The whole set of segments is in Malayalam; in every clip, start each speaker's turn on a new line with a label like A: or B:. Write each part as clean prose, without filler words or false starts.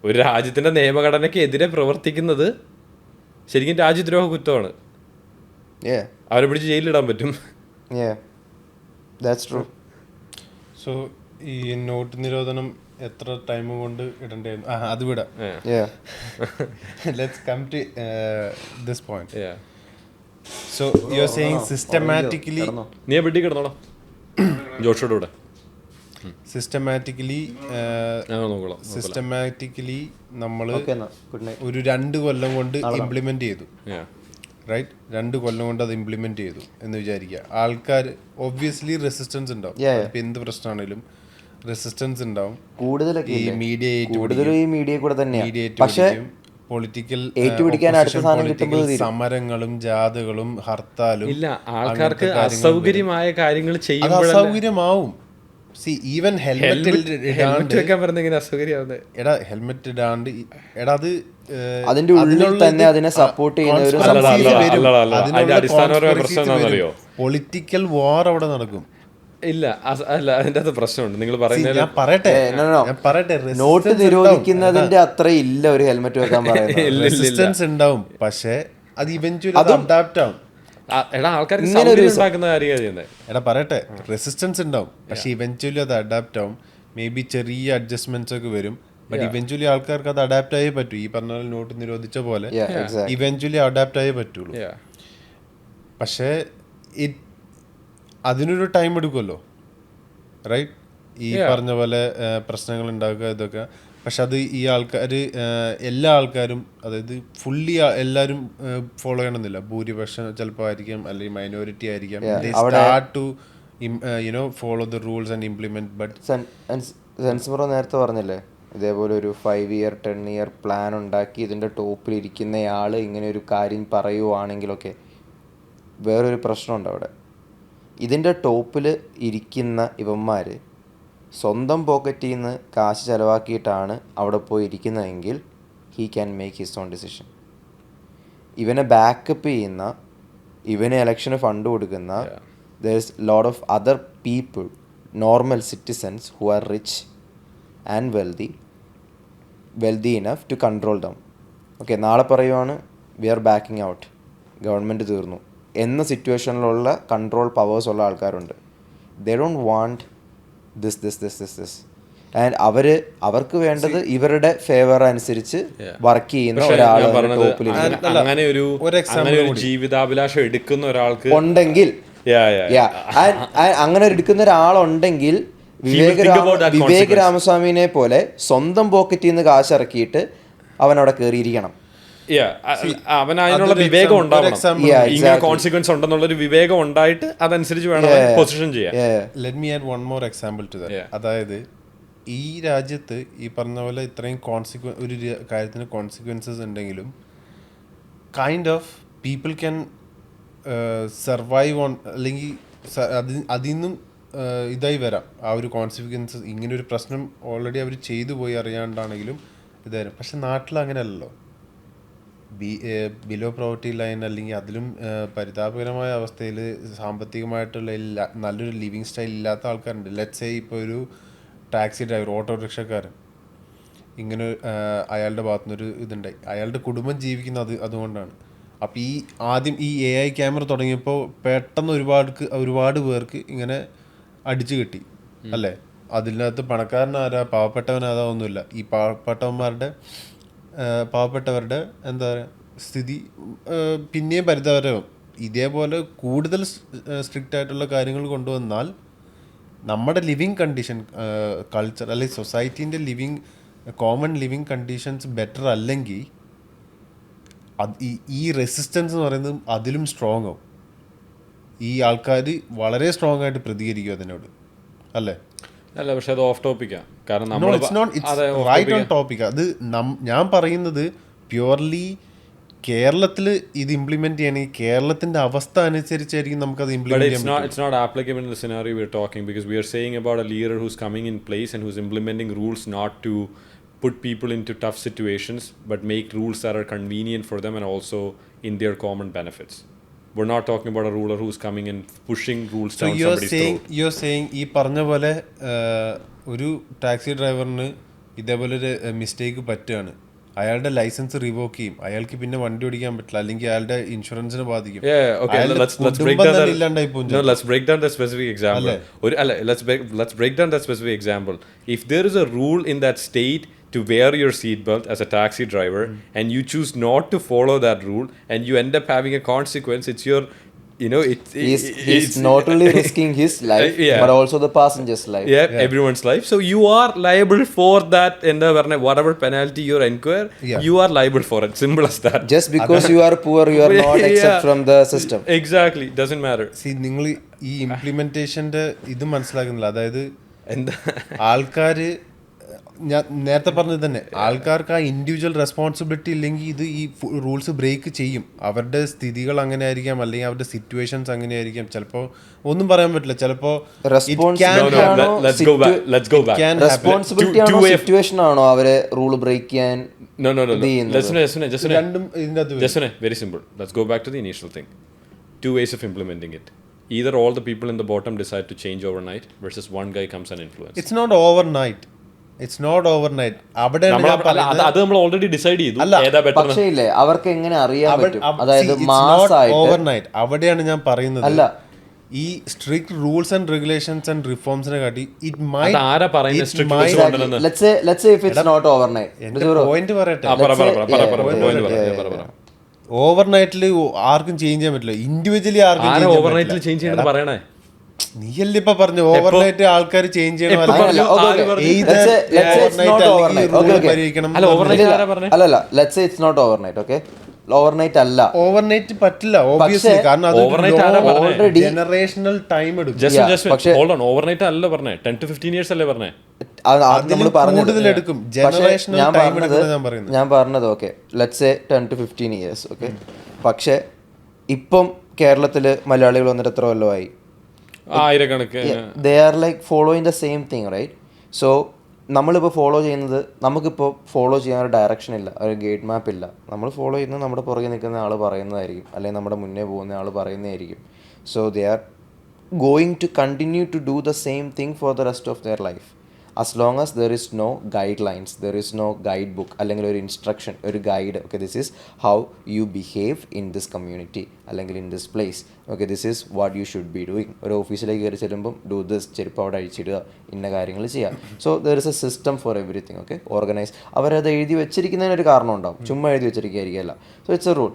A: ഒരു രാജ്യത്തിൻ്റെ നിയമഘടനയ്ക്ക് എതിരെ പ്രവർത്തിക്കുന്നത് ശരിക്കും രാജ്യദ്രോഹ കുറ്റമാണ്. അവരെ പിടിച്ച് ജയിലിലിടാൻ പറ്റും.
B: സോ ഈ നോട്ട് നിരോധനം എത്ര ടൈം കൊണ്ട് ഇടണ്ടായിരുന്നു? അത് വിടാം. Let's come to this point. So you are saying systematically
A: നീ വെട്ടി കിടന്നോളാം ജോഷോടെ കൂടെ.
B: സിസ്റ്റമാറ്റിക്കലി നമ്മൾ ഒരു 2 കൊല്ലം കൊണ്ട് ഇംപ്ലിമെന്റ് ചെയ്തു, റൈറ്റ്? 2 കൊല്ലം കൊണ്ട് അത് ഇംപ്ലിമെന്റ് ചെയ്തു എന്ന് വിചാരിക്കുക. ആൾക്കാർ ഒബ്വിയസ്ലി റെസിസ്റ്റൻസ് ഉണ്ടാവും. ഇപ്പൊ എന്ത് പ്രശ്നമാണെങ്കിലും റെസിസ്റ്റൻസ് ഉണ്ടാവും.
C: കൂടുതലൊക്കെ
B: പൊളിറ്റിക്കൽ
A: സമരങ്ങളും
B: ഹർത്താലും.
A: ഇല്ല, ആൾക്കാർക്ക് അസൗകര്യമായ കാര്യങ്ങൾ ചെയ്യുമ്പോൾ
B: അസൗകര്യമാവും. ഈവൻ ഹെൽമെറ്റ് ഇടാണ്ട് അത്
C: അതിന്റെ ഉള്ളിൽ തന്നെ അതിനെ സപ്പോർട്ട് ചെയ്യുന്ന ഒരു
B: പൊളിറ്റിക്കൽ വാർ അവിടെ നടക്കും.
A: ഇല്ല അല്ല, അതിന്റെ അത് പ്രശ്നമുണ്ട്. നിങ്ങൾ പറയുന്നത്
B: പറയട്ടെ,
C: നോട്ട് നിരോധിക്കുന്നതിന്റെ അത്ര ഇല്ല ഒരു ഹെൽമെറ്റ് വെക്കാൻ
B: റെസിസ്റ്റൻസ് ഉണ്ടാവും, പക്ഷെ അത് ഇവൻച്വലി അഡാപ്റ്റ് ആവും. പറയട്ടെ, റെസിസ്റ്റൻസ് ഉണ്ടാവും, പക്ഷെ ഇവൻച്വലി അത് അഡാപ്റ്റ് ആവും. മേ ബി ചെറിയ അഡ്ജസ്റ്റ്മെന്റ്സ് ഒക്കെ വരും, ബട്ട് ഇവൻച്വലി ആൾക്കാർക്ക് അത് അഡാപ്റ്റ് ആയേ പറ്റൂ. ഈ പറഞ്ഞ നോട്ട് നിരോധിച്ച പോലെ ഇവൻച്വലി അഡാപ്റ്റ് ആയേ പറ്റുള്ളൂ. പക്ഷേ അതിനൊരു ടൈം എടുക്കുമല്ലോ, റൈറ്റ്? ഈ പറഞ്ഞ പോലെ പ്രശ്നങ്ങൾ ഉണ്ടാക്കുക ഇതൊക്കെ. പക്ഷെ അത് ഈ ആൾക്കാർ എല്ലാ ആൾക്കാരും, അതായത് ഫുള്ളി എല്ലാവരും ഫോളോ ചെയ്യണമെന്നില്ല. ഭൂരിപക്ഷം ചിലപ്പോൾ ആയിരിക്കും, അല്ലെങ്കിൽ മൈനോറിറ്റി ആയിരിക്കാം. Start to follow the rules and implement. But
C: സെൻസ്മറോ നേരത്തെ പറഞ്ഞില്ലേ, ഇതേപോലെ ഒരു 5 year 10 year പ്ലാൻ ഉണ്ടാക്കി ഇതിൻ്റെ ടോപ്പിൽ ഇരിക്കുന്നയാൾ ഇങ്ങനെ ഒരു കാര്യം പറയുവാണെങ്കിലൊക്കെ വേറൊരു പ്രശ്നമുണ്ട് അവിടെ. ഇതിൻ്റെ ടോപ്പിൽ ഇരിക്കുന്ന ഇവന്മാർ സ്വന്തം പോക്കറ്റിൽ നിന്ന് കാശ് ചിലവാക്കിയിട്ടാണ് അവിടെ പോയി ഇരിക്കുന്നതെങ്കിൽ he can make his own decision. ഇവനെ ബാക്കപ്പ് ചെയ്യുന്ന, ഇവന് ഇലക്ഷന് ഫണ്ട് കൊടുക്കുന്ന there's lot of other people, normal citizens who are rich and wealthy enough to control them. Okay, നാളെ പറയുവാണ് we are backing out, government തീർന്നു എന്ന സിറ്റുവേഷനിലുള്ള കൺട്രോൾ പവേഴ്സ് ഉള്ള ആൾക്കാരുണ്ട്. They don't want this and അവർക്ക് വേണ്ടത് ഇവരുടെ ഫേവർ അനുസരിച്ച് വർക്ക് ചെയ്യുന്ന ഒരാൾ
A: അങ്ങനെ ഒരു ജീവിതാഭിലാഷം എടുക്കുന്ന ഒരാൾക്ക്
C: ഉണ്ടെങ്കിൽ, അങ്ങനെ എടുക്കുന്ന ഒരാളുണ്ടെങ്കിൽ വിവേക് രാമസ്വാമിനെ പോലെ സ്വന്തം പോക്കറ്റിൽ നിന്ന് കാശ് ഇറക്കിയിട്ട് അവൻ അവിടെ കയറിയിരിക്കണം.
A: അവൻ അതിനുള്ള വിവേകം ഉണ്ടാവണം. ഇങ്ങനെ കോൺസിക്വൻസ് ഉണ്ടെന്നുള്ളൊരു വിവേകം ഉണ്ടായിട്ട് അതനുസരിച്ച് വേണം പൊസിഷൻ ചെയ്യാൻ.
B: Let me add one more example to that. അതായത് ഈ രാജ്യത്ത് ഈ പറഞ്ഞ പോലെ ഇത്രയും ഒരു കാര്യത്തിന് കോൺസിക്വൻസസ് ഉണ്ടെങ്കിലും kind of people can survive on, അല്ലെങ്കിൽ അതിൽ നിന്നും ഇതായി വരാം ആ ഒരു കോൺസിക്വൻസസ്. ഇങ്ങനെ ഒരു പ്രശ്നം ഓൾറെഡി അവർ ചെയ്തു പോയി അറിയാണ്ടാണെങ്കിലും ഇതായിരുന്നു. പക്ഷെ നാട്ടിൽ അങ്ങനെയല്ലല്ലോ. ബിലോ പ്രോവർട്ടി ലൈൻ അല്ലെങ്കിൽ അതിലും പരിതാപകരമായ അവസ്ഥയിൽ സാമ്പത്തികമായിട്ടുള്ള നല്ലൊരു ലിവിങ് സ്റ്റൈൽ ഇല്ലാത്ത ആൾക്കാരുണ്ട്. ലെറ്റ്സ് സേ ഇപ്പോൾ ഒരു ടാക്സി ഡ്രൈവർ, ഓട്ടോറിക്ഷക്കാരൻ, ഇങ്ങനെ അയാളുടെ ഭാഗത്തുനിന്നൊരു ഇതുണ്ടായി, അയാളുടെ കുടുംബം ജീവിക്കുന്നത് അതുകൊണ്ടാണ്. അപ്പോൾ ആദ്യം ഈ AI ക്യാമറ തുടങ്ങിയപ്പോൾ പെട്ടെന്ന് ഒരുപാട് പേർക്ക് ഇങ്ങനെ അടിച്ചു കിട്ടി, അല്ലേ? അതിനകത്ത് പണക്കാരനാരാ പാവപ്പെട്ടവനാരാ ഒന്നുമില്ല. ഈ പാവപ്പെട്ടവരുടെ എന്താ പറയുക സ്ഥിതി പിന്നെയും പരിതാപകരവും. ഇതേപോലെ കൂടുതൽ സ്ട്രിക്റ്റ് ആയിട്ടുള്ള കാര്യങ്ങൾ കൊണ്ടുവന്നാൽ നമ്മുടെ ലിവിങ് കണ്ടീഷൻ, കൾച്ചർ അല്ലെങ്കിൽ സൊസൈറ്റീൻ്റെ കോമൺ ലിവിങ് കണ്ടീഷൻസ് ബെറ്റർ അല്ലെങ്കിൽ ഈ റെസിസ്റ്റൻസ് എന്ന് പറയുന്നത് അതിലും സ്ട്രോങ് ആവും. ഈ ആൾക്കാർ വളരെ സ്ട്രോങ് ആയിട്ട് പ്രതികരിക്കും അതിനോട്, അല്ലേ?
A: അല്ല, പക്ഷെ അത് ഓഫ് ടോപ്പിക്കാണ്. കാരണം
B: റൈറ്റ് ഓൺ ടോപ്പിക്. അത് ഞാൻ പറയുന്നത് പ്യുവർലി കേരളത്തിൽ ഇത് ഇംപ്ലിമെന്റ് ചെയ്യണമെങ്കിൽ കേരളത്തിന്റെ അവസ്ഥ അനുസരിച്ചായിരിക്കും നമുക്കത് ഇംപ്ലിമെന്റ് ചെയ്യാൻ പറ്റും.
A: It's not applicable in the scenario we're talking, because we are saying about a leader who's coming in place and who's implementing rules not to put people into tough situations, but make rules that are convenient for them and also in their common benefits. We're not talking about a ruler who's coming and pushing rules down somebody's throat.
B: You're saying ഈ പറഞ്ഞ പോലെ ഒരു ടാക്സി ഡ്രൈവറിന് ഇതേപോലൊരു മിസ്റ്റേക്ക് പറ്റുകയാണ്, അയാളുടെ ലൈസൻസ് റിവോക്ക് ചെയ്യും, അയാൾക്ക് പിന്നെ വണ്ടി ഓടിക്കാൻ പറ്റില്ല, അല്ലെങ്കിൽ അയാളുടെ ഇൻഷുറൻസിനെ ബാധിക്കും.
A: Let's break down that specific example. Let's break down that specific example. If there is a rule in that state to wear your seatbelt as a taxi driver, and you choose not to follow that rule, and you end up having a consequence, it's your,
C: he's not only risking his life, but also the passenger's life.
A: Everyone's life. So you are liable for that. Whatever penalty you incur, you are liable for it. Simple as that.
C: Just because you are poor, you are not exempt from the system.
A: Exactly. Doesn't matter.
B: നിങ്ങൾ ഈ ഇംപ്ലിമെന്റേഷന്റെ ഇത് മനസ്സിലാക്കുന്നില്ല. അതായത് ആൾക്കാര്, ഞാൻ നേരത്തെ പറഞ്ഞത് തന്നെ, ആൾക്കാർക്ക് ആ ഇൻഡിവിജ്വൽ റെസ്പോൺസിബിലിറ്റി ഇല്ലെങ്കിൽ ഇത് ഈ റൂൾസ് ബ്രേക്ക് ചെയ്യും. അവരുടെ സ്ഥിതികൾ അങ്ങനെ ആയിരിക്കാം, അല്ലെങ്കിൽ അവരുടെ സിറ്റുവേഷൻസ് അങ്ങനെ ആയിരിക്കാം. ചിലപ്പോൾ ഒന്നും പറയാൻ പറ്റില്ല. ചിലപ്പോൾ
C: റെസ്പോൺസിബിലിറ്റി ആണോ സിറ്റുവേഷൻ ആണോ അവരെ റൂൾ ബ്രേക്ക് ചെയ്യാൻ?
A: Very simple. Let's go back to the initial thing. Two ways of implementing it. Either all the people in the bottom decide to change overnight, versus one guy comes and influence.
B: It's not overnight. അവിടെയാണ്
A: അത് നമ്മൾ ഓൾറെഡി ഡിസൈഡ് ചെയ്തു.
C: പക്ഷേ ഇല്ലേ, അവർക്ക് എങ്ങനെ അറിയാൻ പറ്റും? അതായത്
B: ഓവർനൈറ്റ്. അവിടെയാണ് ഞാൻ പറയുന്നത്. അല്ല, ഈ strict rules and regulations and റിഫോംസിനെ കാട്ടി പോയിന്റ് പറയട്ടെ. ഓവർനൈറ്റിൽ ആർക്കും ചേഞ്ച് ചെയ്യാൻ പറ്റില്ല. ഇൻഡിവിജ്വലി ആർക്കും
A: ഓവർനൈറ്റിൽ ചേഞ്ച് ചെയ്യണം പറയണേ.
B: നീയല്ലേ ഇപ്പൊ പറഞ്ഞു ഓവർനൈറ്റ് ആൾക്കാർ ചേഞ്ച് ചെയ്യണം.
C: ഓവർനൈറ്റ് അല്ല,
B: ഓവർനൈറ്റ് പറ്റില്ല obviously. കാരണം അത് ജനറേഷണൽ ടൈം എടുക്കും.
A: ഓവർനൈറ്റ് അല്ല പറഞ്ഞേ, 10 to 15 years അല്ലേ പറഞ്ഞേ.
B: കൂടുതൽ എടുക്കും. ജനറേഷണൽ ടൈം എടുക്കും
C: ഞാൻ പറഞ്ഞത്. Okay, let's say 10 to 15 years. Okay, പക്ഷെ ഇപ്പം കേരളത്തില് മലയാളികൾ വന്നിട്ട് എത്ര കൊല്ലമായി? They are like following the same thing, right? So നമ്മളിപ്പോൾ ഫോളോ ചെയ്യുന്നത്, നമുക്കിപ്പോൾ ഫോളോ ചെയ്യാൻ ഒരു ഡയറക്ഷൻ ഇല്ല, ഒരു ഗൈഡ് മാപ്പ് ഇല്ല. നമ്മൾ ഫോളോ ചെയ്യുന്നത് നമ്മുടെ പുറകെ നിൽക്കുന്ന ആൾ പറയുന്നതായിരിക്കും, അല്ലെങ്കിൽ നമ്മുടെ മുന്നേ പോകുന്ന ആൾ പറയുന്നതായിരിക്കും. So they are going to continue to do the same thing for the rest of their life. as long as there is no guidelines, there is no guide book അല്ലെങ്കിൽ ഒരു ഇൻസ്ട്രക്ഷൻ, ഒരു guide. Okay, this is how you behave in this community അല്ലെങ്കിൽ in this place. Okay, this is what you should be doing. ഒരു ഓഫീസിലേക്ക് കയറി ചെല്ലുമ്പം ഡു ദിസ്, ചെരുപ്പ് അവിടെ അഴിച്ചിടുക, ഇന്ന കാര്യങ്ങൾ ചെയ്യുക. So there is a system for everything. Okay, organise. അവരത് എഴുതി വെച്ചിരിക്കുന്നതിനൊരു കാരണം ഉണ്ടാവും, ചുമ്മാ എഴുതി വെച്ചിരിക്കുകയായിരിക്കില്ല. So it's a rule.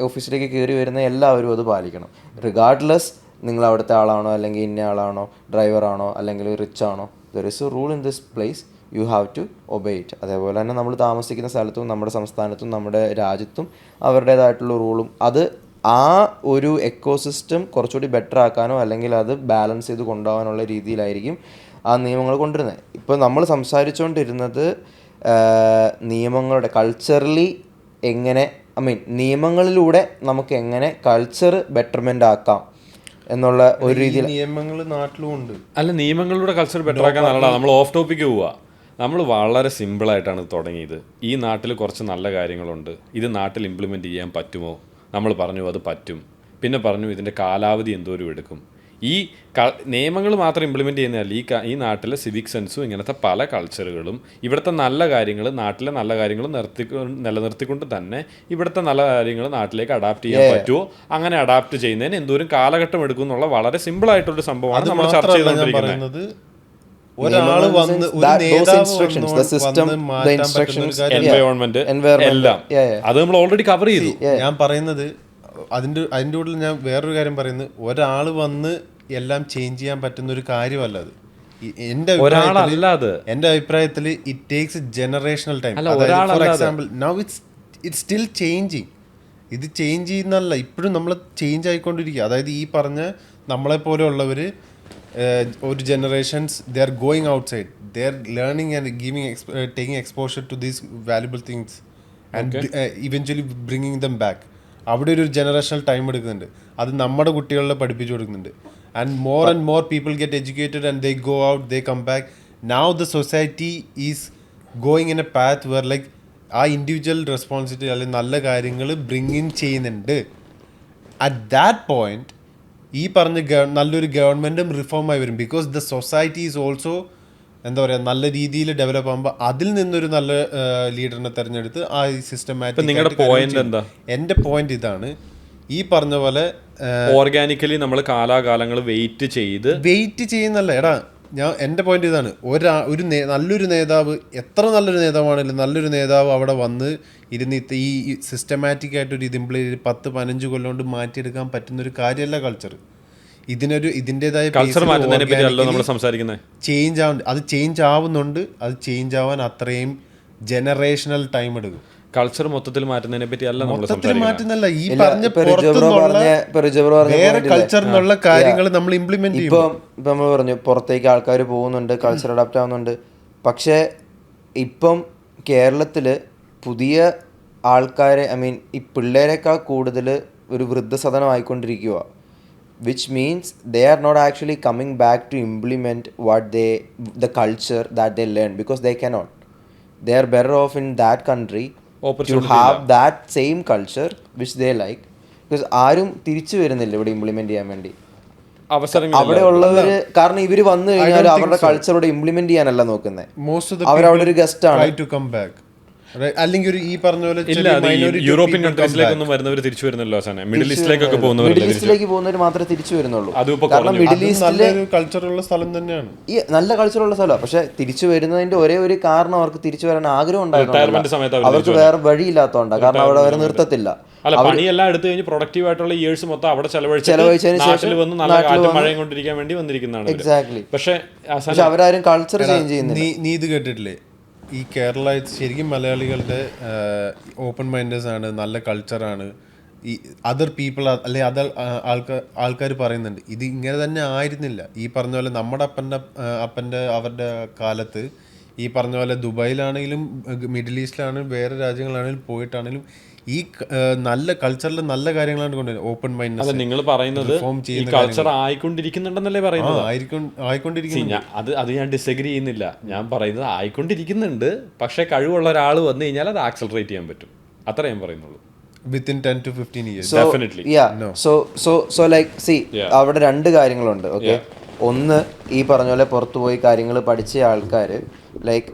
C: ഓഫീസിലേക്ക് കയറി വരുന്ന എല്ലാവരും അത് പാലിക്കണം, റിഗാർഡ്ലെസ് നിങ്ങൾ അവിടുത്തെ ആളാണോ, അല്ലെങ്കിൽ ഇന്ന ആളാണോ, ഡ്രൈവറാണോ, അല്ലെങ്കിൽ റിച്ച് ആണോ. There is a rule in this place, you have to obey it. അതേപോലെ തന്നെ നമ്മൾ താമസിക്കുന്ന സ്ഥലത്തും നമ്മുടെ സംസ്ഥാനത്തും നമ്മുടെ രാജ്യത്തും അവരുടേതായിട്ടുള്ള റൂളും, അത് ആ ഒരു എക്കോസിസ്റ്റം കുറച്ചുകൂടി ബെറ്റർ ആക്കാനോ അല്ലെങ്കിൽ അത് ബാലൻസ് ചെയ്ത് കൊണ്ടുപോകാനുള്ള രീതിയിലായിരിക്കും ആ നിയമങ്ങൾ കൊണ്ടുവരുന്നത്. ഇപ്പോൾ നമ്മൾ സംസാരിച്ചുകൊണ്ടിരുന്നത് നിയമങ്ങളുടെ കൾച്ചറലി എങ്ങനെ, നിയമങ്ങളിലൂടെ നമുക്ക് എങ്ങനെ കൾച്ചർ ബെറ്റർമെൻ്റ് ആക്കാം എന്നുള്ള ഒരു രീതിയിൽ.
B: നിയമങ്ങൾ നാട്ടിലും ഉണ്ട്.
A: അല്ല, നിയമങ്ങളിലൂടെ കൾച്ചർ ബെറ്റർ ആക്കാൻ നല്ലതാണ്. നമ്മൾ ഓഫ് ടോപ്പിക്ക് പോവുക. നമ്മൾ വളരെ സിമ്പിളായിട്ടാണ് തുടങ്ങിയത്. ഈ നാട്ടിൽ കുറച്ച് നല്ല കാര്യങ്ങളുണ്ട്, ഇത് നാട്ടിൽ ഇംപ്ലിമെൻറ്റ് ചെയ്യാൻ പറ്റുമോ? നമ്മൾ പറഞ്ഞു അത് പറ്റും. പിന്നെ പറഞ്ഞു ഇതിൻ്റെ കാലാവധി എന്തോരം എടുക്കും. ഈ നിയമങ്ങൾ മാത്രം ഇംപ്ലിമെൻറ്റ് ചെയ്യുന്നതല്ല, ഈ നാട്ടിലെ സിവിക് സെൻസും ഇങ്ങനത്തെ പല കൾച്ചറുകളും ഇവിടുത്തെ നല്ല കാര്യങ്ങൾ, നാട്ടിലെ നല്ല കാര്യങ്ങൾ നിലനിർത്തിക്കൊണ്ട് തന്നെ ഇവിടുത്തെ നല്ല കാര്യങ്ങൾ നാട്ടിലേക്ക് അഡാപ്റ്റ് ചെയ്യാൻ പറ്റുമോ? അങ്ങനെ അഡാപ്റ്റ് ചെയ്യുന്നതിന് എന്തോരം കാലഘട്ടം എടുക്കും എന്നുള്ള വളരെ സിമ്പിളായിട്ടുള്ളൊരു സംഭവമാണ് നമ്മൾ ചർച്ച ചെയ്തുകൊണ്ടിരിക്കുന്നത്.
B: ഒരാള് വന്ന്
A: എൻവയോൺമെന്റ് എല്ലാം അത് നമ്മൾ ഓൾറെഡി കവർ ചെയ്തു.
B: ഞാൻ പറയുന്നത് അതിൻ്റെ ഉള്ളിൽ ഞാൻ വേറൊരു കാര്യം പറയുന്നത്, ഒരാൾ വന്ന് എല്ലാം ചേഞ്ച് ചെയ്യാൻ പറ്റുന്ന ഒരു കാര്യമല്ല അത്. എന്റെ അഭിപ്രായത്തിൽ it takes generational time. For example now it's still changing. ഇത് ചേഞ്ച് ചെയ്യുന്നതല്ല, ഇപ്പോഴും നമ്മൾ ചേഞ്ച് ആയിക്കൊണ്ടിരിക്കുക. അതായത് ഈ പറഞ്ഞ നമ്മളെപ്പോലെ ഉള്ളവർ ഒരു generations they are going outside, they are learning and taking exposure to these valuable things and eventually bringing them back. അവിടെ ഒരു ജനറേഷണൽ ടൈം എടുക്കുന്നുണ്ട്. അത് നമ്മുടെ കുട്ടികളെ പഠിപ്പിച്ചു കൊടുക്കുന്നുണ്ട്. And more people get educated and they go out, they come back. Now the society is going in a path where like a individual responsibility അല്ലെങ്കിൽ നല്ല കാര്യങ്ങൾ ബ്രിങ് ഇൻ ചെയ്യുന്നുണ്ട്. അറ്റ് ദാറ്റ് പോയിന്റ് ഈ പറഞ്ഞ നല്ലൊരു ഗവൺമെൻറ്റും റിഫോമായി വരും. Because the society is also എന്താ പറയുക നല്ല രീതിയിൽ ഡെവലപ്പ് ആകുമ്പോൾ അതിൽ നിന്നൊരു നല്ല ലീഡറിനെ തിരഞ്ഞെടുത്ത് ആ
A: നിങ്ങളുടെ പോയിന്റ് എന്താ?
B: എൻ്റെ പോയിന്റ് ഇതാണ്, ഈ പറഞ്ഞ പോലെ
A: ഓർഗാനിക്കലി നമ്മൾ കാലാകാലങ്ങൾ വെയിറ്റ്
B: ചെയ്യുന്നല്ല. എടാ എൻ്റെ പോയിന്റ് ഇതാണ്, നല്ലൊരു നേതാവ്, എത്ര നല്ലൊരു നേതാവാണെങ്കിലും നല്ലൊരു നേതാവ് അവിടെ വന്ന് ഇരുന്ന് ഈ സിസ്റ്റമാറ്റിക് ആയിട്ട് ഒരു 10-15 കൊല്ലം കൊണ്ട് മാറ്റിയെടുക്കാൻ പറ്റുന്ന ഒരു കാര്യമല്ല കൾച്ചർ. ഇതിൻ്റെതായ ചേഞ്ച് ആവുന്നുണ്ട്. അത് ചേഞ്ച് ആവുന്നുണ്ട്. അത് ചേഞ്ച് ആവാൻ അത്രയും ജനറേഷണൽ ടൈം എടുക്കും.
A: കൾച്ചർ മൊത്തത്തിൽ മാറ്റുന്നതിനെ പറ്റി അല്ല
B: മാറ്റുന്നല്ല, ഈ പറഞ്ഞ വേറെ കൾച്ചറിനുള്ള കാര്യങ്ങൾ നമ്മൾ ഇംപ്ലിമെന്റ് ചെയ്യും.
C: ഇപ്പം നമ്മൾ പറഞ്ഞു പുറത്തേക്ക് ആൾക്കാർ പോകുന്നുണ്ട്, കൾച്ചർ അഡാപ്റ്റ് ആവുന്നുണ്ട്. പക്ഷേ ഇപ്പം കേരളത്തിൽ പുതിയ ആൾക്കാരെ, ഐ മീൻ ഈ പിള്ളേരെക്കാൾ കൂടുതൽ ഒരു വൃദ്ധസദനം ആയിക്കൊണ്ടിരിക്കുക. Which means they are not actually coming back to implement the culture that they learn, because they cannot. They are better off in that country to have that same culture which they like, because ആരും തിരിച്ചു വരുന്നില്ല ഇവിടെ ഇംപ്ലിമെന്റ് ചെയ്യാൻ വേണ്ടി. അവിടെ ഉള്ളവര്, കാരണം ഇവര് വന്നു കഴിഞ്ഞാൽ അവരുടെ കൾച്ചറോട് ഇംപ്ലിമെന്റ് ചെയ്യാനല്ല നോക്കുന്നത്, അവരവിടെ ഒരു ഗസ്റ്റ് ആണ്.
B: അല്ലെങ്കിൽ ഈ പറഞ്ഞ പോലെ
A: യൂറോപ്യൻ കൺട്രീസിലേക്കൊന്നും വരുന്നവർ തിരിച്ചു വരുന്നല്ലോ, മിഡിൽ ഈസ്റ്റിലേക്കൊക്കെ
C: പോകുന്നവർ മാത്രമേ തിരിച്ചു വരുന്നുള്ളൂ. കാരണം മിഡിൽ ഈസ്റ്റിലെ
B: കൾച്ചറുള്ള സ്ഥലം തന്നെയാണ്,
C: ഈ നല്ല കൾച്ചറുള്ള സ്ഥലമാണ്. പക്ഷെ തിരിച്ചു വരുന്നതിന്റെ ഒരേ ഒരു കാരണം അവർക്ക് തിരിച്ചു വരാൻ ആഗ്രഹം ഉണ്ടായിരുന്നു, അവർക്ക് വേറെ വഴിയില്ലാത്തതുകൊണ്ടാണ്. കാരണം അവിടെ അവരെ നിർത്തത്തില്ല.
A: പണിയെല്ലാം എടുത്തു കഴിഞ്ഞ് പ്രൊഡക്റ്റീവ് ആയിട്ടുള്ള ഇയേഴ്സ് മൊത്തം അവിടെ ചെലവഴിച്ചതിന് ശേഷം വന്ന് നല്ല കാറ്റും മഴയും കൊണ്ടിരിക്കാൻ വേണ്ടി വന്നിരിക്കുന്നതാണ്.
C: എക്സാക്ട്ലി.
A: പക്ഷെ
C: അവരാരും കൾച്ചർ ചേഞ്ച് ചെയ്യുന്നില്ല.
B: നീ ഇത് കേട്ടിട്ടില്ലേ, ഈ കേരള ശരിക്കും മലയാളികളുടെ ഓപ്പൺ മൈൻഡേഴ്സ് ആണ്, നല്ല കൾച്ചറാണ്. ഈ അതർ പീപ്പിൾ അല്ലെ അതർ ആൾക്കാർ പറയുന്നുണ്ട് ഇത് ഇങ്ങനെ തന്നെ ആയിരുന്നില്ല. ഈ പറഞ്ഞ പോലെ നമ്മുടെ അപ്പൻ്റെ അവരുടെ കാലത്ത് ഈ പറഞ്ഞ പോലെ ദുബായിലാണെങ്കിലും മിഡിൽ ഈസ്റ്റിലാണെങ്കിലും വേറെ രാജ്യങ്ങളാണെങ്കിലും പോയിട്ടാണെങ്കിലും ഈ നല്ല കൾച്ചറിൽ നല്ല കാര്യങ്ങളാണ് കൊണ്ടുവരുന്നത്. ഓപ്പൺ മൈൻഡ്
A: നിങ്ങൾ പറയുന്നത് കൾച്ചർ ആയിക്കൊണ്ടിരിക്കുന്നുണ്ടെന്നല്ലേ പറയുന്നത്? ആയിക്കൊണ്ടിരിക്കുന്നു. അത് ഞാൻ ഡിസഗ്രി ചെയ്യുന്നില്ല. ഞാൻ പറയുന്നത് ആയിക്കൊണ്ടിരിക്കുന്നുണ്ട്, പക്ഷെ കഴിവുള്ള ഒരാൾ വന്നു കഴിഞ്ഞാൽ അത് ആക്സലറേറ്റ് ചെയ്യാൻ പറ്റും, അത്ര ഞാൻ പറയുന്നുള്ളൂ.
B: Within 10 to 15 years.
A: Definitely.
C: Yeah. No. So like see, അവിടെ രണ്ട് കാര്യങ്ങളുണ്ട്. ഓക്കെ, ഒന്ന് ഈ പറഞ്ഞ പോലെ പുറത്തുപോയി കാര്യങ്ങൾ പഠിച്ച ആൾക്കാർ ലൈക്ക്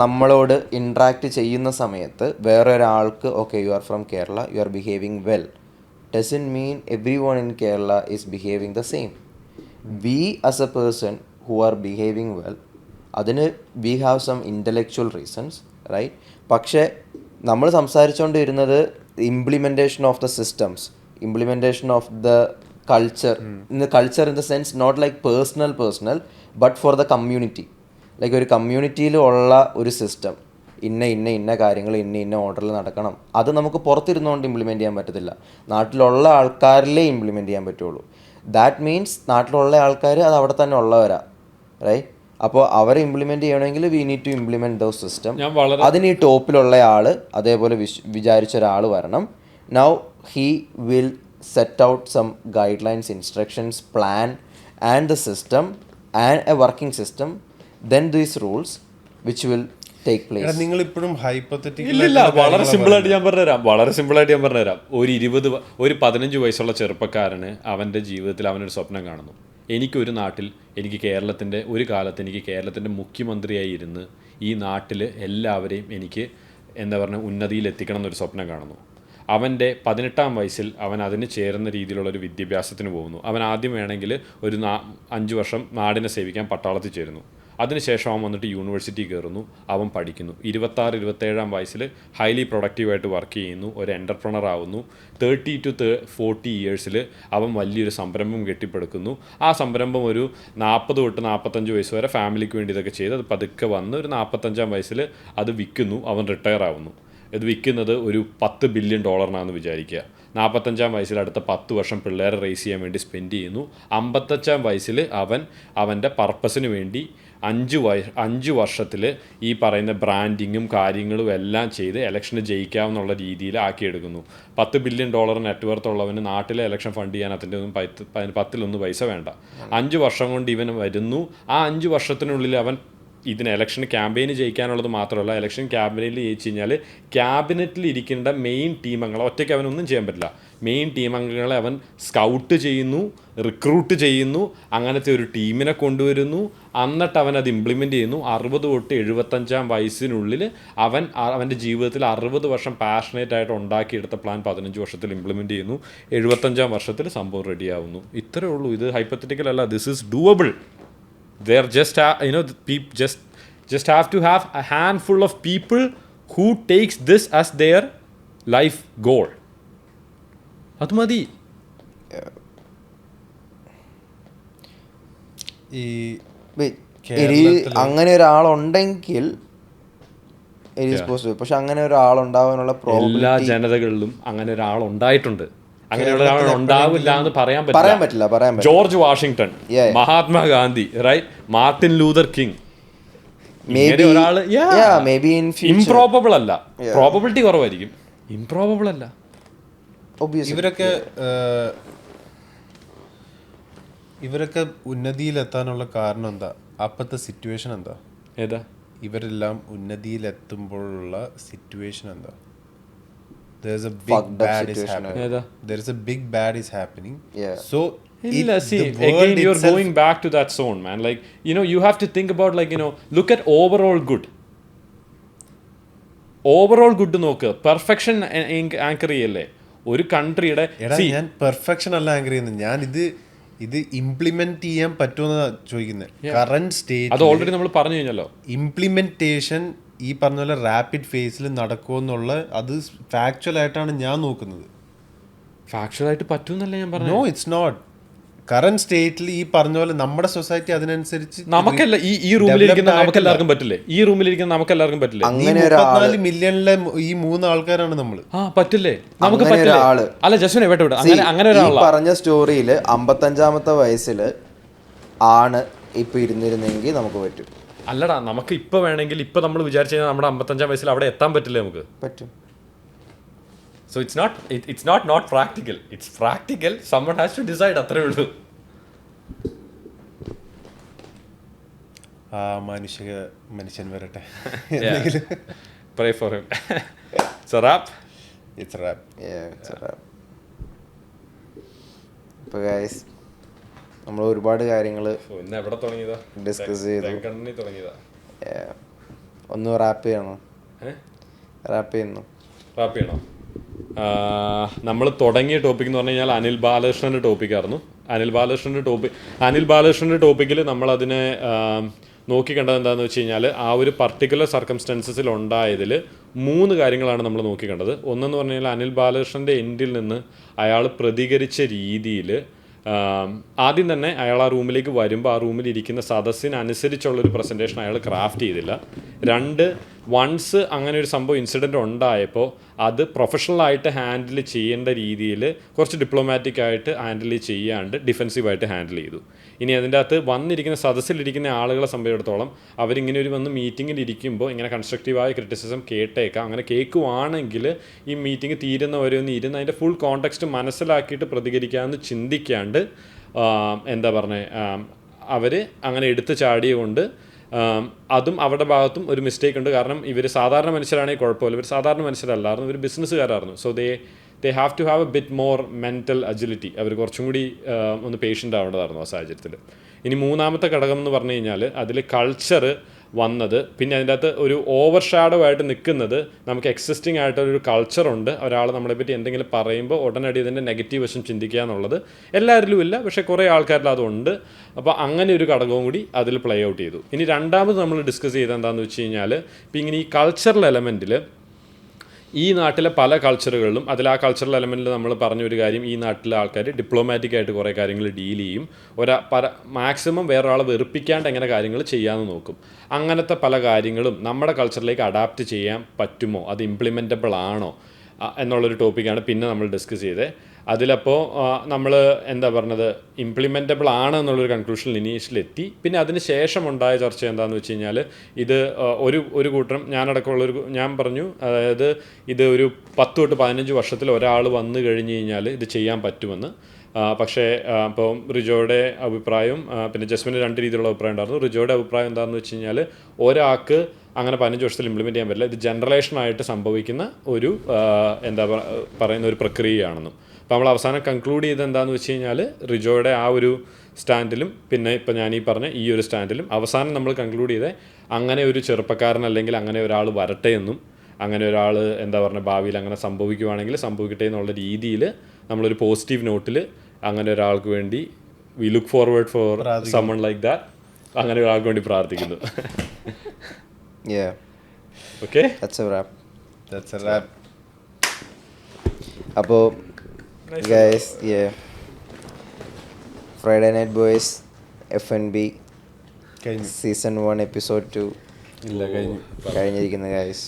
C: നമ്മളോട് ഇൻട്രാക്ട് ചെയ്യുന്ന സമയത്ത് വേറെ ഒരാൾക്ക് okay you are from Kerala, you are behaving well, doesn't mean everyone in Kerala is behaving the same. We as a person who are behaving well, അതിന് we have some intellectual reasons, right? പക്ഷേ നമ്മൾ സംസാരിച്ചുകൊണ്ടിരുന്നത് implementation of the systems, implementation of the culture, in the culture in the sense not like personal but for the community. Like ഒരു കമ്മ്യൂണിറ്റിയിൽ ഉള്ള ഒരു സിസ്റ്റം, ഇന്ന കാര്യങ്ങൾ ഇന്ന ഓർഡറിൽ നടക്കണം, അത് നമുക്ക് പുറത്തിരുന്നുകൊണ്ട് ഇംപ്ലിമെൻറ്റ് ചെയ്യാൻ പറ്റത്തില്ല, നാട്ടിലുള്ള ആൾക്കാരിലേ ഇംപ്ലിമെൻറ്റ് ചെയ്യാൻ പറ്റുള്ളൂ. ദാറ്റ് മീൻസ് നാട്ടിലുള്ള ആൾക്കാർ അത് അവിടെ തന്നെ ഉള്ളവരാ, റൈറ്റ്? അപ്പോൾ അവരെ ഇംപ്ലിമെൻറ്റ് ചെയ്യണമെങ്കിൽ we need to implement those system. അതിന് ഈ ടോപ്പിലുള്ള ആൾ അതേപോലെ വിചാരിച്ച ഒരാൾ വരണം. Now he will set out some guidelines, instructions, plan and the system and a working system, then these rules which will take place.
B: നിങ്ങൾ ഇപ്പോഴും
A: ഇല്ല, വളരെ സിമ്പിളായിട്ട് ഞാൻ പറഞ്ഞുതരാം. ഒരു 15 വയസ്സുള്ള ചെറുപ്പക്കാരന് അവൻ്റെ ജീവിതത്തിൽ അവനൊരു സ്വപ്നം കാണുന്നു. എനിക്കൊരു നാട്ടിൽ, എനിക്ക് കേരളത്തിൻ്റെ ഒരു കാലത്ത് എനിക്ക് കേരളത്തിൻ്റെ മുഖ്യമന്ത്രിയായി ഇരുന്ന് ഈ നാട്ടിൽ എല്ലാവരെയും എനിക്ക് ഉന്നതിയിൽ എത്തിക്കണം എന്നൊരു സ്വപ്നം കാണുന്നു. അവൻ്റെ 18-ാം വയസ്സിൽ അവൻ അതിന് ചേരുന്ന രീതിയിലുള്ളൊരു വിദ്യാഭ്യാസത്തിന് പോകുന്നു. അവൻ ആദ്യം വേണമെങ്കിൽ ഒരു 5 വർഷം നാടിനെ സേവിക്കാൻ പട്ടാളത്തിൽ ചേരുന്നു. അതിനുശേഷം അവൻ വന്നിട്ട് യൂണിവേഴ്സിറ്റി കയറുന്നു, അവൻ പഠിക്കുന്നു. 26-27-ാം വയസ്സിൽ ഹൈലി പ്രൊഡക്റ്റീവായിട്ട് വർക്ക് ചെയ്യുന്നു, ഒരു എൻ്റർപ്രണർ ആവുന്നു. 30 to 40 ഇയേഴ്സിൽ അവൻ വലിയൊരു സംരംഭം കെട്ടിപ്പടുക്കുന്നു. ആ സംരംഭം ഒരു 40 തൊട്ട് 45 വയസ്സ് വരെ ഫാമിലിക്ക് വേണ്ടി ഇതൊക്കെ ചെയ്ത് അത് പതുക്കെ വന്ന് ഒരു 45-ാം വയസ്സിൽ അത് വിൽക്കുന്നു, അവൻ റിട്ടയർ ആവുന്നു. ഇത് വിൽക്കുന്നത് ഒരു $10 ബില്യൺ വിചാരിക്കുക. 45-ാം വയസ്സിൽ അടുത്ത 10 വർഷം പിള്ളേരെ റേസ് ചെയ്യാൻ വേണ്ടി സ്പെൻഡ് ചെയ്യുന്നു. 55-ാം വയസ്സിൽ അവൻ്റെ പർപ്പസിന് വേണ്ടി 5 വർഷത്തിൽ ഈ പറയുന്ന ബ്രാൻഡിങ്ങും കാര്യങ്ങളും എല്ലാം ചെയ്ത് ഇലക്ഷന് ജയിക്കാമെന്നുള്ള രീതിയിൽ ആക്കിയെടുക്കുന്നു. $10 ബില്യൺ നെറ്റ്വർത്ത് ഉള്ളവന് നാട്ടിലെ ഇലക്ഷൻ ഫണ്ട് ചെയ്യാൻ അതിൻ്റെ ഒന്നും 10-1 പൈസ വേണ്ട. 5 വർഷം കൊണ്ട് ഇവൻ വരുന്നു. ആ 5 വർഷത്തിനുള്ളിൽ അവൻ ഇതിന് ഇലക്ഷൻ ക്യാമ്പയിന് ജയിക്കാനുള്ളത് മാത്രമല്ല, ഇലക്ഷൻ ക്യാമ്പയിനിൽ ജയിച്ചു കഴിഞ്ഞാൽ ക്യാബിനറ്റിൽ ഇരിക്കേണ്ട മെയിൻ ടീം അംഗങ്ങളെ ഒറ്റയ്ക്ക് അവനൊന്നും ചെയ്യാൻ പറ്റില്ല. മെയിൻ ടീം അംഗങ്ങളെ അവൻ സ്കൗട്ട് ചെയ്യുന്നു, റിക്രൂട്ട് ചെയ്യുന്നു, അങ്ങനത്തെ ഒരു ടീമിനെ കൊണ്ടുവരുന്നു, എന്നിട്ട് അവൻ അത് ഇംപ്ലിമെൻ്റ് ചെയ്യുന്നു. 60 തൊട്ട് 75 വയസ്സിനുള്ളിൽ അവൻ്റെ ജീവിതത്തിൽ 60 വർഷം പാഷനേറ്റ് ആയിട്ട് ഉണ്ടാക്കിയെടുത്ത പ്ലാൻ 15 വർഷത്തിൽ ഇംപ്ലിമെൻ്റ് ചെയ്യുന്നു. 75 വർഷത്തിൽ സംഭവം റെഡിയാവുന്നു. ഇത്രയേ ഉള്ളൂ. ഇത് ഹൈപ്പത്തറ്റിക്കൽ അല്ല, this is doable. They're just have to have a handful of people who takes this as their life goal. അത് മതി.
B: ഈ
C: അങ്ങനെ ഒരാളുണ്ടെങ്കിൽ പക്ഷെ അങ്ങനെ ഒരാളുണ്ടാവാനുള്ള
A: എല്ലാ ജനതകളിലും അങ്ങനെ ഒരാൾ ഉണ്ടായിട്ടുണ്ട്. അങ്ങനെയുള്ള ഒരാൾ ഉണ്ടാവില്ല എന്ന് പറയാൻ പറ്റില്ല. George Washington, Mahatma Gandhi, right, Martin Luther king, ഒരാള് ഇംപ്രോബബിൾ അല്ല. പ്രോബബിലിറ്റി കുറവായിരിക്കും, ഇംപ്രോബബിൾ അല്ല.
B: ഇവരൊക്കെ ഉന്നതിയിലെത്താനുള്ള കാരണം എന്താ? അപ്പത്തെ സിറ്റുവേഷൻ എന്താ?
A: ഏതാ?
B: ഇവരെല്ലാം ഉന്നതിയിലെത്തുമ്പോഴുള്ള സിറ്റുവേഷൻ എന്താ? There's a big bad is happening. There's a big bad is happening. So
A: again you're going back to that zone, man. Like, you have to think about, like, look at overall good നോക്ക്. പെർഫെക്ഷൻ ആങ്കർ ചെയ്യല്ലേ ഒരു കൺട്രിയുടെ?
B: ഞാൻ പെർഫെക്ഷൻ അല്ല ആങ്കർ ചെയ്യുന്നത്, ഞാൻ ഇത് ഇംപ്ലിമെന്റ് ചെയ്യാൻ പറ്റുമെന്ന് ചോദിക്കുന്നത്. കറന്റ് സ്റ്റേറ്റ്
A: അത് ഓൾറെഡി നമ്മൾ പറഞ്ഞു കഴിഞ്ഞല്ലോ.
B: ഇംപ്ലിമെന്റേഷൻ ഈ പറഞ്ഞ പോലെ റാപ്പിഡ് ഫേസിൽ നടക്കുമെന്നുള്ള അത് ഫാക്ച്വൽ ആയിട്ടാണ് ഞാൻ നോക്കുന്നത്.
A: ഫാക്ച്വൽ ആയിട്ട് പറ്റുമെന്നല്ല ഞാൻ പറഞ്ഞു.
B: No, it's not. കറന്റ് സ്റ്റേറ്റിൽ ഈ പറഞ്ഞ പോലെ നമ്മുടെ സൊസൈറ്റി അതിനനുസരിച്ച്
A: നമുക്കല്ല ഈ റൂമിലിരിക്കുന്ന നമുക്കെല്ലാവർക്കും പറ്റില്ലേ? ഈ റൂമിലിരിക്കുന്ന നമുക്കെല്ലാവർക്കും പറ്റില്ലേ?
B: 34 മില്യണിലെ ഈ 3 ആൾക്കാരാണ് നമ്മൾ.
A: പറ്റില്ലേ? നമുക്ക് പറ്റില്ല. അല്ല ജസ്വിനെ വേട്ട അങ്ങനെ ഒരാളാണ്
C: പറഞ്ഞ സ്റ്റോറിയിൽ 55-ാമത്തെ വയസ്സിൽ ആണ് ഇപ്പൊ ഇരുന്നിരുന്നെങ്കിൽ നമുക്ക് പറ്റും.
A: അല്ലടാ, നമുക്ക് ഇപ്പൊ വേണമെങ്കിൽ ഇപ്പൊ നമ്മൾ വിചാരിച്ചു കഴിഞ്ഞാൽ നമ്മുടെ 55-ാം വയസ്സിൽ അവിടെ എത്താൻ പറ്റില്ലേ? നമുക്ക് പറ്റും. So it's not practical. It's practical. Someone has to decide. അത്രേ ഉള്ളൂ.
B: മനുഷ്യൻ വരട്ടെ.
A: Pray for him. It's a wrap.
B: It's a wrap.
C: Yeah, it's a wrap. അപ്പോൾ ഗൈസ് നമ്മൾ ഒരുപാട് കാര്യങ്ങൾ ഡിസ്കസ് ചെയ്തു. ഒന്ന് റാപ്പ് ചെയ്യണോ? റാപ്പ്
A: ചെയ്യണോ? നമ്മൾ തുടങ്ങിയ ടോപ്പിക് എന്ന് പറഞ്ഞു കഴിഞ്ഞാൽ അനിൽ ബാലകൃഷ്ണൻ്റെ ടോപ്പിക്കായിരുന്നു. അനിൽ ബാലകൃഷ്ണൻ്റെ ടോപ്പിക്കിൽ നമ്മളതിനെ നോക്കിക്കണ്ടത് എന്താണെന്ന് വെച്ച് കഴിഞ്ഞാൽ ആ ഒരു പർട്ടിക്കുലർ സർക്കംസ്റ്റൻസസിൽ ഉണ്ടായതിൽ 3 കാര്യങ്ങളാണ് നമ്മൾ നോക്കിക്കണ്ടത്. ഒന്നെന്ന് പറഞ്ഞു കഴിഞ്ഞാൽ അനിൽ ബാലകൃഷ്ണൻ്റെ എൻഡിൽ നിന്ന് അയാൾ പ്രതികരിച്ച രീതിയിൽ ആദ്യം തന്നെ അയാൾ ആ റൂമിലേക്ക് വരുമ്പോൾ ആ റൂമിൽ ഇരിക്കുന്ന സദസ്സിനനുസരിച്ചുള്ളൊരു പ്രസൻറ്റേഷൻ അയാൾ ക്രാഫ്റ്റ് ചെയ്തില്ല. 2, വൺസ് അങ്ങനെ ഒരു സംഭവം ഇൻസിഡൻറ്റ് ഉണ്ടായപ്പോൾ അത് പ്രൊഫഷണലായിട്ട് ഹാൻഡിൽ ചെയ്യേണ്ട രീതിയിൽ കുറച്ച് ഡിപ്ലോമാറ്റിക് ആയിട്ട് ഹാൻഡിൽ ചെയ്യാണ്ട് ഡിഫെൻസീവായിട്ട് ഹാൻഡിൽ ചെയ്തു. ഇനി അതിൻ്റെ അകത്ത് വന്നിരിക്കുന്ന സദസ്സിലിരിക്കുന്ന ആളുകളെ സംബന്ധിച്ചിടത്തോളം അവരിങ്ങനെ ഒരു വന്ന് മീറ്റിങ്ങിൽ ഇരിക്കുമ്പോൾ ഇങ്ങനെ കൺസ്ട്രക്റ്റീവായ ക്രിറ്റിസിസം കേട്ടേക്കാം. അങ്ങനെ കേൾക്കുവാണെങ്കിൽ ഈ മീറ്റിംഗ് തീരുന്നവരെ ഒന്ന് ഇരുന്ന് അതിൻ്റെ ഫുൾ കോണ്ടെക്സ്റ്റ് മനസ്സിലാക്കിയിട്ട് പ്രതികരിക്കാമെന്ന് ചിന്തിക്കാണ്ട് എന്താ പറഞ്ഞത് അവർ അങ്ങനെ എടുത്തു ചാടിയുകൊണ്ട് അതും അവരുടെ ഭാഗത്തും ഒരു മിസ്റ്റേക്ക് ഉണ്ട്. കാരണം ഇവർ സാധാരണ മനുഷ്യരാണെങ്കിൽ കുഴപ്പമില്ല, ഇവർ സാധാരണ മനുഷ്യരല്ലായിരുന്നു, ഇവർ ബിസിനസ്സുകാരായിരുന്നു. So they have to have a bit more mental agility. അവർ കുറച്ചും കൂടി ഒന്ന് പേഷ്യൻ്റ് ആവേണ്ടതായിരുന്നു ആ സാഹചര്യത്തിൽ. ഇനി 3ാമത്തെ ഘടകം എന്ന് പറഞ്ഞു കഴിഞ്ഞാൽ അതിൽ കൾച്ചർ വന്നത്, പിന്നെ അതിൻ്റെ അകത്ത് ഒരു ഓവർ ഷാഡോ ആയിട്ട് നിൽക്കുന്നത് നമുക്ക് എക്സിസ്റ്റിംഗ് ആയിട്ടൊരു കൾച്ചറുണ്ട്. ഒരാൾ നമ്മളെപ്പറ്റി എന്തെങ്കിലും പറയുമ്പോൾ ഉടനടി ഇതിൻ്റെ നെഗറ്റീവ് വശം ചിന്തിക്കുക എന്നുള്ളത് എല്ലാവരിലും ഇല്ല, പക്ഷേ കുറേ ആൾക്കാരിൽ അതുണ്ട്. അപ്പോൾ അങ്ങനെ ഒരു ഘടകവും കൂടി അതിൽ പ്ലേ ഔട്ട് ചെയ്തു. ഇനി രണ്ടാമത് നമ്മൾ ഡിസ്കസ് ചെയ്തത് എന്താണെന്ന് വെച്ച് കഴിഞ്ഞാൽ ഇപ്പം ഇങ്ങനെ ഈ കൾച്ചറൽ എലമെൻറ്റിൽ ഈ നാട്ടിലെ പല കൾച്ചറുകളിലും ആ കൾച്ചറൽ എലമെൻറ്റിൽ നമ്മൾ പറഞ്ഞൊരു കാര്യം, ഈ നാട്ടിലെ ആൾക്കാർ ഡിപ്ലോമാറ്റിക്കായിട്ട് കുറേ കാര്യങ്ങൾ ഡീൽ ചെയ്യും, മാക്സിമം വേറൊരാളെ വെറുപ്പിക്കാണ്ട് എങ്ങനെ കാര്യങ്ങൾ ചെയ്യാമെന്ന് നോക്കും. അങ്ങനത്തെ പല കാര്യങ്ങളും നമ്മുടെ കൾച്ചറിലേക്ക് അഡാപ്റ്റ് ചെയ്യാൻ പറ്റുമോ, അത് ഇംപ്ലിമെൻറ്റബിൾ ആണോ എന്നുള്ളൊരു ടോപ്പിക്കാണ് പിന്നെ നമ്മൾ ഡിസ്കസ് ചെയ്തത്. അതിലപ്പോൾ നമ്മൾ എന്താ പറഞ്ഞത്, ഇംപ്ലിമെൻറ്റബിൾ ആണ് എന്നുള്ളൊരു കൺക്ലൂഷനിൽ ഇനീഷ്യലെത്തി. പിന്നെ അതിന് ശേഷം ഉണ്ടായ ചർച്ച എന്താണെന്ന് വെച്ച് കഴിഞ്ഞാൽ ഇത് ഒരു കൂട്ടം ഞാൻ പറഞ്ഞു, അതായത് ഇത് ഒരു 10 തൊട്ട് 15 വർഷത്തിൽ ഒരാൾ വന്നു കഴിഞ്ഞ് കഴിഞ്ഞാൽ ഇത് ചെയ്യാൻ പറ്റുമെന്ന്. പക്ഷേ ഇപ്പം റിജോയുടെ അഭിപ്രായം പിന്നെ ജസ്മിന് 2 രീതിയിലുള്ള അഭിപ്രായം ഉണ്ടായിരുന്നു. റിജോയുടെ അഭിപ്രായം എന്താണെന്ന് വെച്ച് കഴിഞ്ഞാൽ ഒരാൾക്ക് അങ്ങനെ 15 വർഷത്തിൽ ഇംപ്ലിമെൻറ്റ് ചെയ്യാൻ പറ്റില്ല, ഇത് ജനറലേഷനായിട്ട് സംഭവിക്കുന്ന ഒരു എന്താ പറയുന്ന ഒരു പ്രക്രിയയാണെന്നും. അപ്പോൾ നമ്മൾ അവസാനം കൺക്ലൂഡ് ചെയ്ത് എന്താണെന്ന് വെച്ച് കഴിഞ്ഞാൽ റിജോയുടെ ആ ഒരു സ്റ്റാൻഡിലും പിന്നെ ഇപ്പം ഞാൻ ഈ പറഞ്ഞ ഈ ഒരു സ്റ്റാൻഡിലും അവസാനം നമ്മൾ കൺക്ലൂഡ് ചെയ്തേ അങ്ങനെ ഒരു ചെറുപ്പക്കാരൻ അല്ലെങ്കിൽ അങ്ങനെ ഒരാൾ വരട്ടെ എന്നും അങ്ങനെ ഒരാൾ എന്താ പറയുക ഭാവിയിൽ അങ്ങനെ സംഭവിക്കുവാണെങ്കിൽ സംഭവിക്കട്ടെ എന്നുള്ള രീതിയിൽ നമ്മളൊരു പോസിറ്റീവ് നോട്ടിൽ അങ്ങനെ ഒരാൾക്ക് വേണ്ടി we look forward for someone like that, അങ്ങനെ ഒരാൾക്ക് വേണ്ടി പ്രാർത്ഥിക്കുന്നു. ഓക്കെ,
C: അപ്പോൾ guys, Friday night boys FNB season 1 episode 2
B: ഇല്ല കഴിഞ്ഞു
C: കഴിഞ്ഞിരിക്കുന്നു ഗൈസ്.